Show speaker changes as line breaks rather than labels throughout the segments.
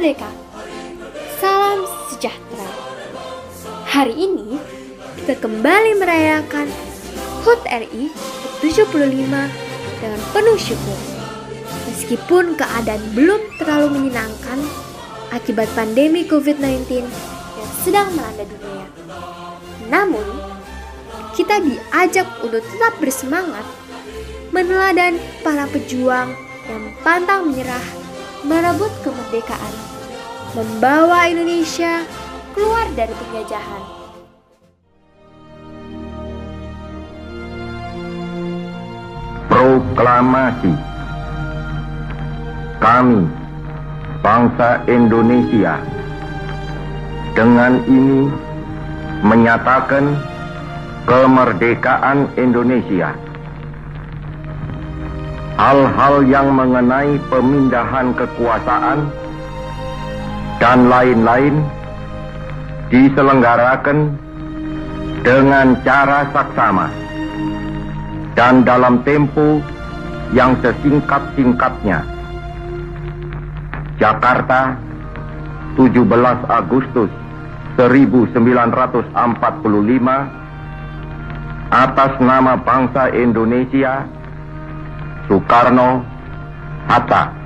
merdeka. Salam sejahtera. Hari ini kita kembali merayakan HUT RI ke-75 dengan penuh syukur. Meskipun keadaan belum terlalu menyenangkan akibat pandemi COVID-19 yang sedang melanda dunia. Namun, kita diajak untuk tetap bersemangat meneladani para pejuang yang pantang menyerah merebut kemerdekaan, membawa Indonesia keluar dari penjajahan.
Proklamasi. Kami, bangsa Indonesia, dengan ini menyatakan kemerdekaan Indonesia. Hal-hal yang mengenai pemindahan kekuasaan dan lain-lain diselenggarakan dengan cara saksama dan dalam tempo yang sesingkat-singkatnya. Jakarta, 17 Agustus 1945, atas nama bangsa Indonesia, Soekarno Hatta.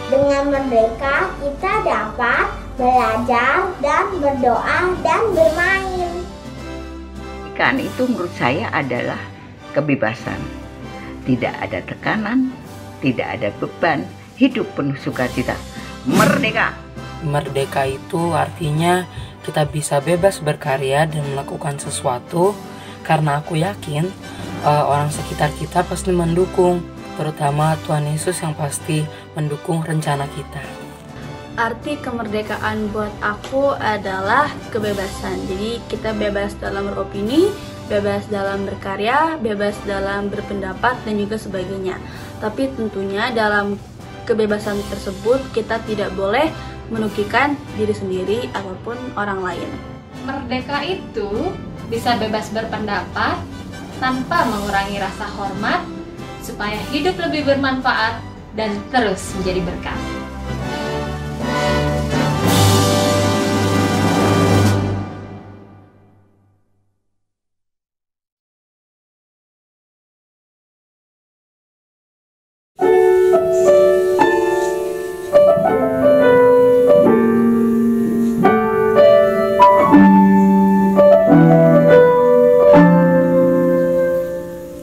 Dengan merdeka, kita dapat belajar dan berdoa dan bermain.
Kemerdekaan itu menurut saya adalah kebebasan. Tidak ada tekanan, tidak ada beban, hidup penuh sukacita. Merdeka!
Merdeka itu artinya kita bisa bebas berkarya dan melakukan sesuatu, karena aku yakin orang sekitar kita pasti mendukung, terutama Tuhan Yesus yang pasti mendukung rencana kita.
Arti kemerdekaan buat aku adalah kebebasan. Jadi kita bebas dalam beropini, bebas dalam berkarya, bebas dalam berpendapat dan juga sebagainya. Tapi tentunya dalam kebebasan tersebut kita tidak boleh merugikan diri sendiri ataupun orang lain.
Merdeka itu bisa bebas berpendapat tanpa mengurangi rasa hormat, supaya hidup lebih bermanfaat dan terus menjadi berkat.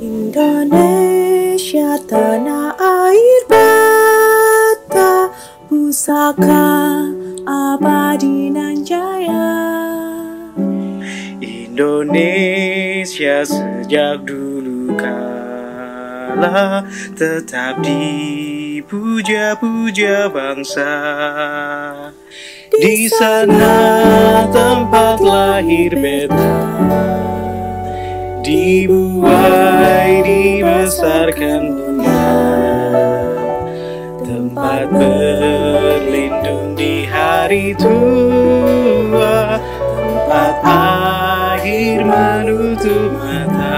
Indonesia tanah air bata, pusaka abadi nan jaya.
Indonesia Indonesia sejak dulu kala tetap dipuja-puja bangsa. Di sana tempat lahir beta, dibuai dibesarkan bunda, tempat berlindung di hari tua, tempat akhir menutup mata.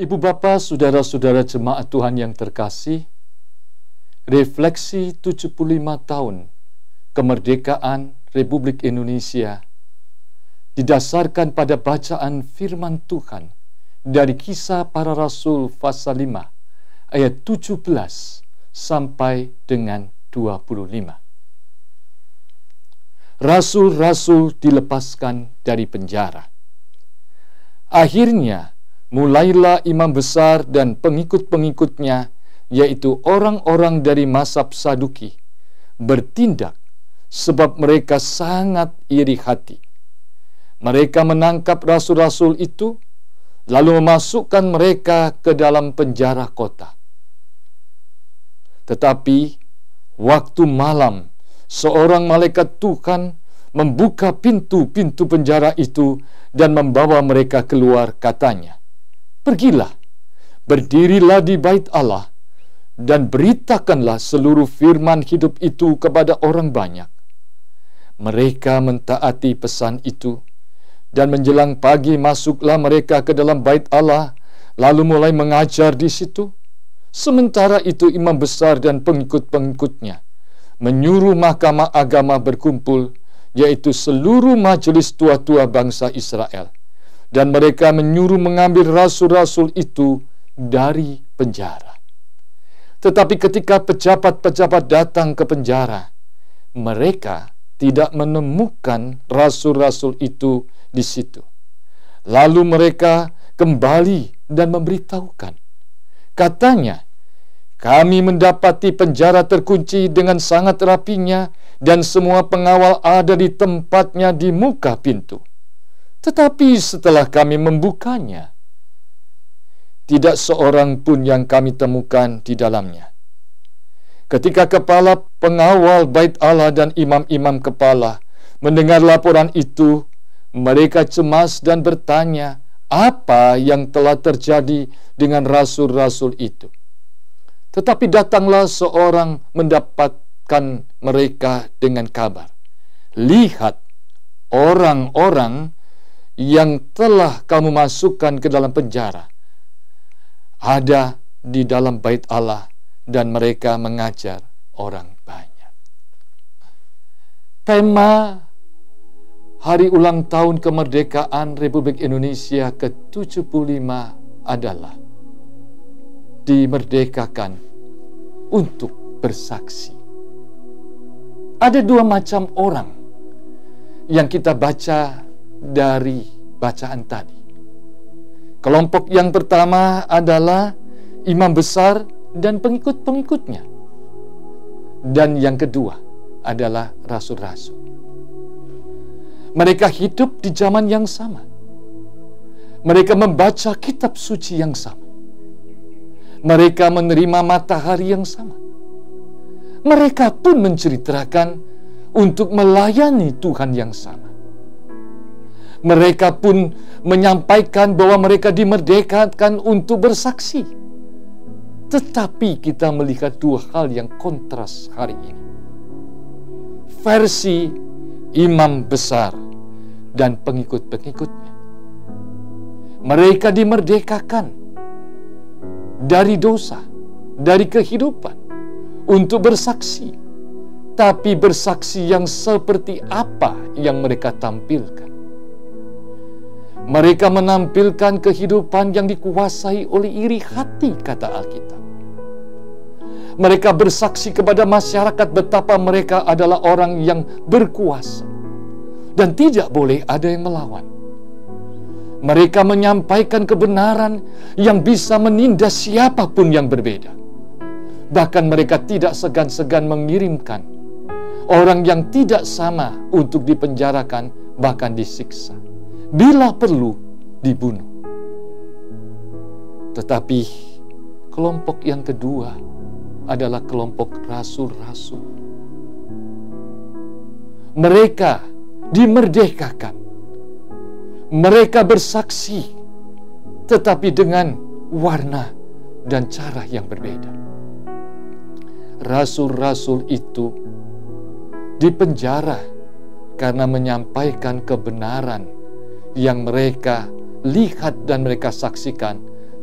Ibu Bapa, saudara-saudara jemaat Tuhan yang terkasih, refleksi 75 tahun kemerdekaan Republik Indonesia didasarkan pada bacaan firman Tuhan dari Kisah Para Rasul pasal 5 ayat 17 sampai dengan 25. Rasul-rasul dilepaskan dari penjara. Akhirnya mulailah imam besar dan pengikut-pengikutnya, yaitu orang-orang dari mazhab Saduki, bertindak sebab mereka sangat iri hati. Mereka menangkap rasul-rasul itu, lalu memasukkan mereka ke dalam penjara kota. Tetapi waktu malam, seorang malaikat Tuhan membuka pintu-pintu penjara itu dan membawa mereka keluar, katanya, "Pergilah, berdirilah di bait Allah, dan beritakanlah seluruh firman hidup itu kepada orang banyak." Mereka mentaati pesan itu, dan menjelang pagi masuklah mereka ke dalam bait Allah, lalu mulai mengajar di situ. Sementara itu imam besar dan pengikut-pengikutnya menyuruh mahkamah agama berkumpul, yaitu seluruh majelis tua-tua bangsa Israel. Dan mereka menyuruh mengambil rasul-rasul itu dari penjara. Tetapi ketika pejabat-pejabat datang ke penjara, mereka tidak menemukan rasul-rasul itu di situ. Lalu mereka kembali dan memberitahukan. Katanya, "Kami mendapati penjara terkunci dengan sangat rapinya, dan semua pengawal ada di tempatnya di muka pintu. Tetapi setelah kami membukanya, tidak seorang pun yang kami temukan di dalamnya." Ketika kepala pengawal bait Allah dan imam-imam kepala mendengar laporan itu, mereka cemas dan bertanya apa yang telah terjadi dengan rasul-rasul itu. Tetapi datanglah seorang mendapatkan mereka dengan kabar, lihat, orang-orang yang telah kamu masukkan ke dalam penjara ada di dalam bait Allah, dan mereka mengajar orang banyak. Tema Hari Ulang Tahun Kemerdekaan Republik Indonesia ke-75 adalah dimerdekakan untuk bersaksi. Ada dua macam orang yang kita baca dari bacaan tadi. Kelompok yang pertama adalah imam besar dan pengikut-pengikutnya. Dan yang kedua adalah rasul-rasul. Mereka hidup di zaman yang sama. Mereka membaca kitab suci yang sama. Mereka menerima matahari yang sama. Mereka pun menceritakan untuk melayani Tuhan yang sama. Mereka pun menyampaikan bahwa mereka dimerdekakan untuk bersaksi. Tetapi kita melihat dua hal yang kontras hari ini. Versi imam besar dan pengikut-pengikutnya. Mereka dimerdekakan dari dosa, dari kehidupan, untuk bersaksi. Tapi bersaksi yang seperti apa yang mereka tampilkan? Mereka menampilkan kehidupan yang dikuasai oleh iri hati, kata Alkitab. Mereka bersaksi kepada masyarakat betapa mereka adalah orang yang berkuasa dan tidak boleh ada yang melawan. Mereka menyampaikan kebenaran yang bisa menindas siapapun yang berbeda. Bahkan mereka tidak segan-segan mengirimkan orang yang tidak sama untuk dipenjarakan, bahkan disiksa. Bila perlu, dibunuh. Tetapi kelompok yang kedua adalah kelompok rasul-rasul. Mereka dimerdekakan. Mereka bersaksi, tetapi dengan warna dan cara yang berbeda. Rasul-rasul itu dipenjara karena menyampaikan kebenaran yang mereka lihat dan mereka saksikan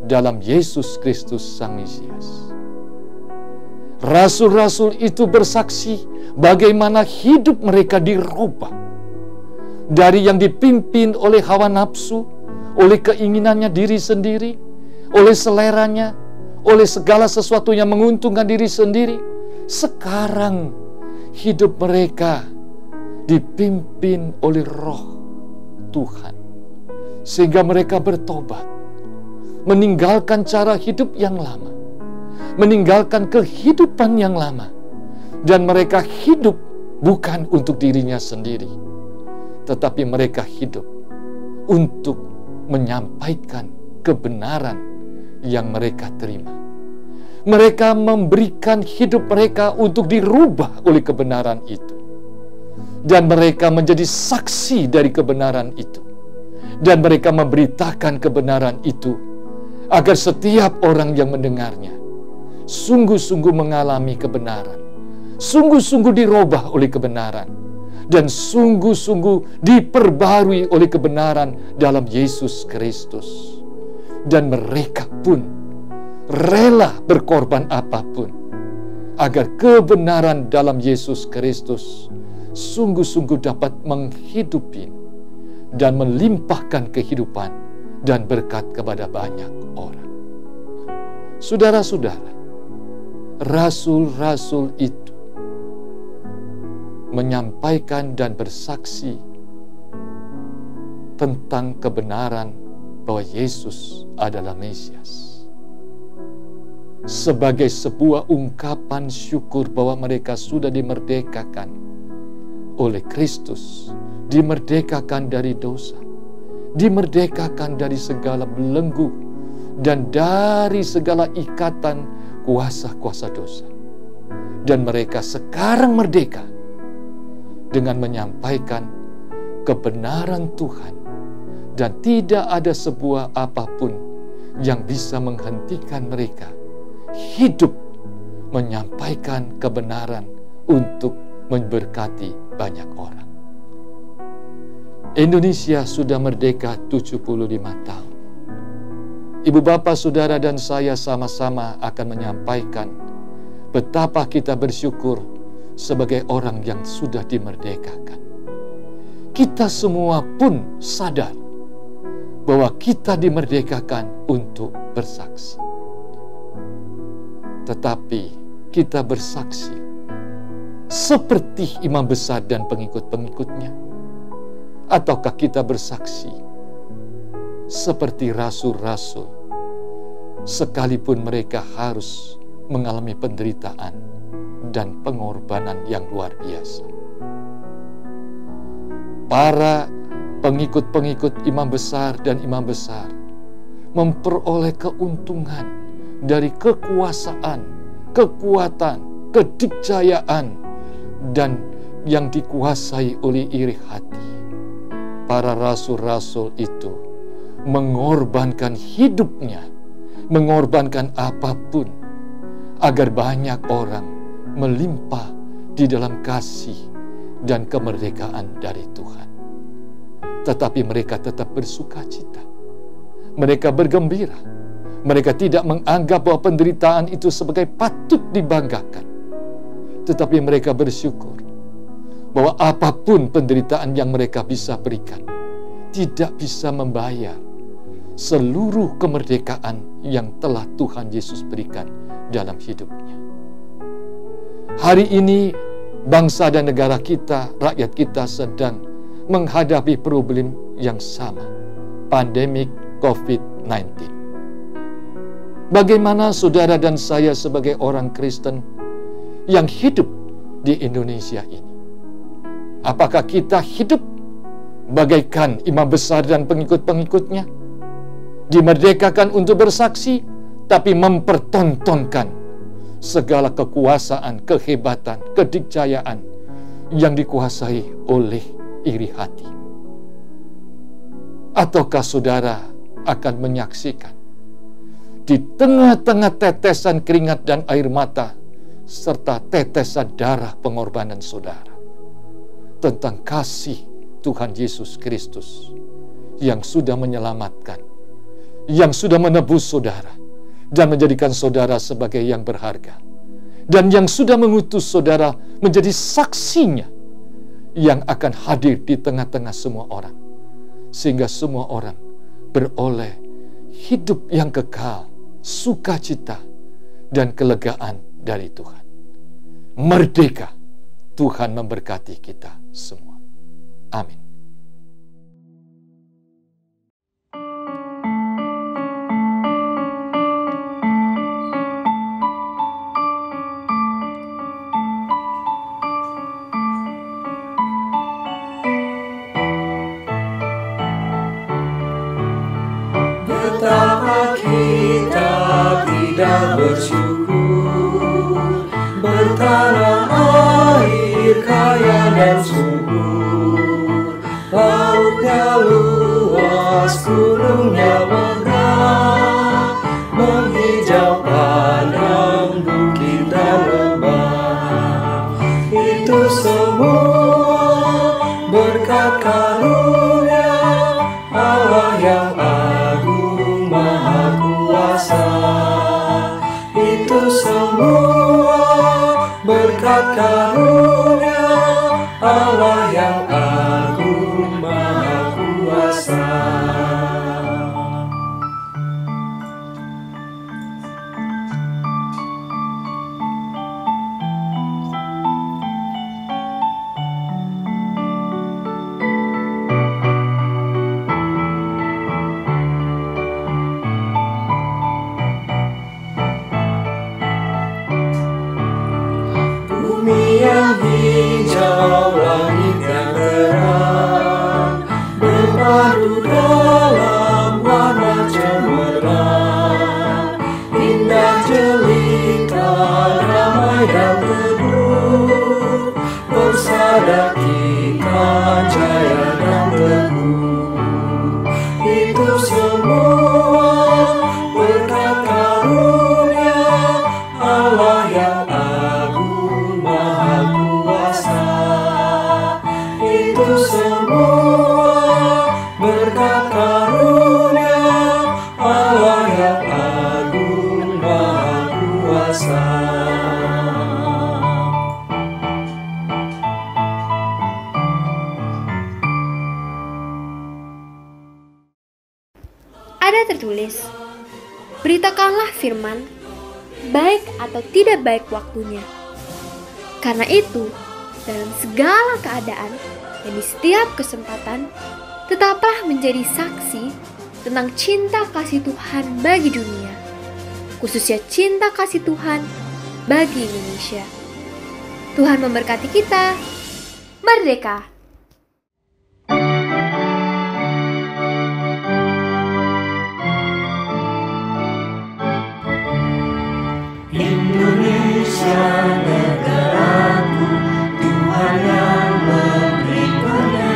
dalam Yesus Kristus Sang Mesias. Rasul-rasul itu bersaksi bagaimana hidup mereka dirubah dari yang dipimpin oleh hawa nafsu, oleh keinginannya diri sendiri, oleh seleranya, oleh segala sesuatu yang menguntungkan diri sendiri. Sekarang hidup mereka dipimpin oleh Roh Tuhan, sehingga mereka bertobat, meninggalkan cara hidup yang lama, meninggalkan kehidupan yang lama, dan mereka hidup bukan untuk dirinya sendiri, tetapi mereka hidup untuk menyampaikan kebenaran yang mereka terima. Mereka memberikan hidup mereka untuk dirubah oleh kebenaran itu, dan mereka menjadi saksi dari kebenaran itu, dan mereka memberitakan kebenaran itu agar setiap orang yang mendengarnya sungguh-sungguh mengalami kebenaran, sungguh-sungguh dirubah oleh kebenaran, dan sungguh-sungguh diperbarui oleh kebenaran dalam Yesus Kristus. Dan mereka pun rela berkorban apapun agar kebenaran dalam Yesus Kristus sungguh-sungguh dapat menghidupi dan melimpahkan kehidupan dan berkat kepada banyak orang. Saudara-saudara, rasul-rasul itu menyampaikan dan bersaksi tentang kebenaran bahwa Yesus adalah Mesias. Sebagai sebuah ungkapan syukur bahwa mereka sudah dimerdekakan oleh Kristus, dimerdekakan dari dosa, dimerdekakan dari segala belenggu dan dari segala ikatan kuasa-kuasa dosa. Dan mereka sekarang merdeka dengan menyampaikan kebenaran Tuhan, dan tidak ada sebuah apapun yang bisa menghentikan mereka hidup menyampaikan kebenaran untuk memberkati banyak orang. Indonesia sudah merdeka 75 tahun. Ibu bapak, saudara dan saya sama-sama akan menyampaikan betapa kita bersyukur sebagai orang yang sudah dimerdekakan. Kita semua pun sadar bahwa kita dimerdekakan untuk bersaksi. Tetapi kita bersaksi seperti imam besar dan pengikut-pengikutnya, ataukah kita bersaksi seperti rasul-rasul, sekalipun mereka harus mengalami penderitaan dan pengorbanan yang luar biasa. Para pengikut-pengikut imam besar dan imam besar memperoleh keuntungan dari kekuasaan, kekuatan, kedikjayaan, dan yang dikuasai oleh iri hati. Para rasul-rasul itu mengorbankan hidupnya, mengorbankan apapun, agar banyak orang melimpah di dalam kasih dan kemerdekaan dari Tuhan. Tetapi mereka tetap bersukacita. Mereka bergembira. Mereka tidak menganggap bahwa penderitaan itu sebagai patut dibanggakan. Tetapi mereka bersyukur bahwa apapun penderitaan yang mereka bisa berikan tidak bisa membayar seluruh kemerdekaan yang telah Tuhan Yesus berikan dalam hidupnya. Hari ini bangsa dan negara kita, rakyat kita sedang menghadapi problem yang sama, pandemik COVID-19. Bagaimana saudara dan saya sebagai orang Kristen yang hidup di Indonesia ini? Apakah kita hidup bagaikan imam besar dan pengikut-pengikutnya? Dimerdekakan untuk bersaksi, tapi mempertontonkan segala kekuasaan, kehebatan, kedikjayaan yang dikuasai oleh iri hati. Ataukah saudara akan menyaksikan di tengah-tengah tetesan keringat dan air mata serta tetesan darah pengorbanan saudara tentang kasih Tuhan Yesus Kristus yang sudah menyelamatkan, yang sudah menebus saudara dan menjadikan saudara sebagai yang berharga, dan yang sudah mengutus saudara menjadi saksinya yang akan hadir di tengah-tengah semua orang, sehingga semua orang beroleh hidup yang kekal, sukacita dan kelegaan dari Tuhan. Merdeka. Tuhan memberkati kita semua. Amin.
Betapa kita tidak bersyukur, bertanah air kaya dan subur, lautnya luas, gunungnya megah, menghijau padang bukit dan lembah. Itu semua berkat karunia Allah yang agung maha kuasa. Itu semua berkat karunia Allah yang agung maha kuasa. Bumi yang hijau, langit yang
tertulis, "Beritakanlah firman, baik atau tidak baik waktunya." Karena itu, dalam segala keadaan dan di setiap kesempatan, tetaplah menjadi saksi tentang cinta kasih Tuhan bagi dunia, khususnya cinta kasih Tuhan bagi Indonesia. Tuhan memberkati kita. Merdeka!
Indonesia negaraku, Tuhan yang memberikannya.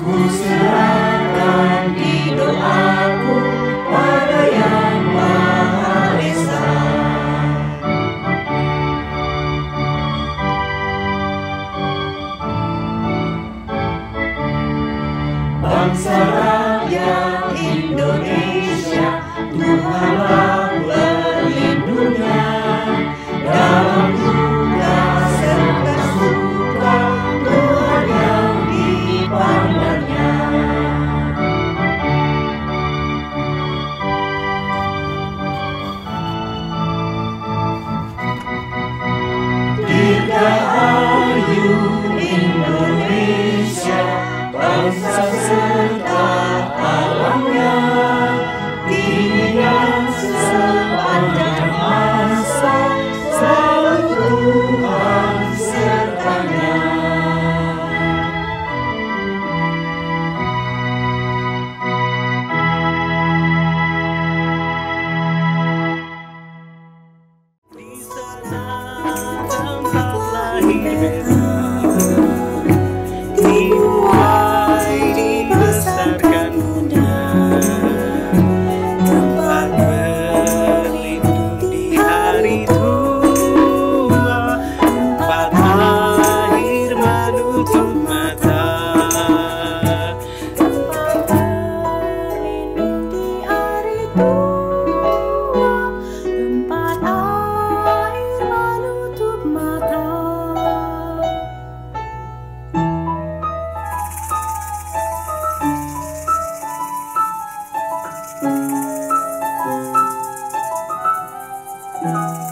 Ku serahkan di doaku pada Yang Maha Esa. Bangsa rakyat Indonesia, Tuhanlah pelindungnya. Dalam duka serta suka, Tuhan yang dipandangnya. Dirgahayu Indonesia, bangsa serta alamnya, dirinya sepanjang masa, selalu Tuhan sertanya. Di sana tempat lahir beta, dimulai dibesarkan Bunda, tempat berlindung di hari tua, tempat air menutup mata, tempat berlindung di hari tua, tempat air menutup mata. Thank you.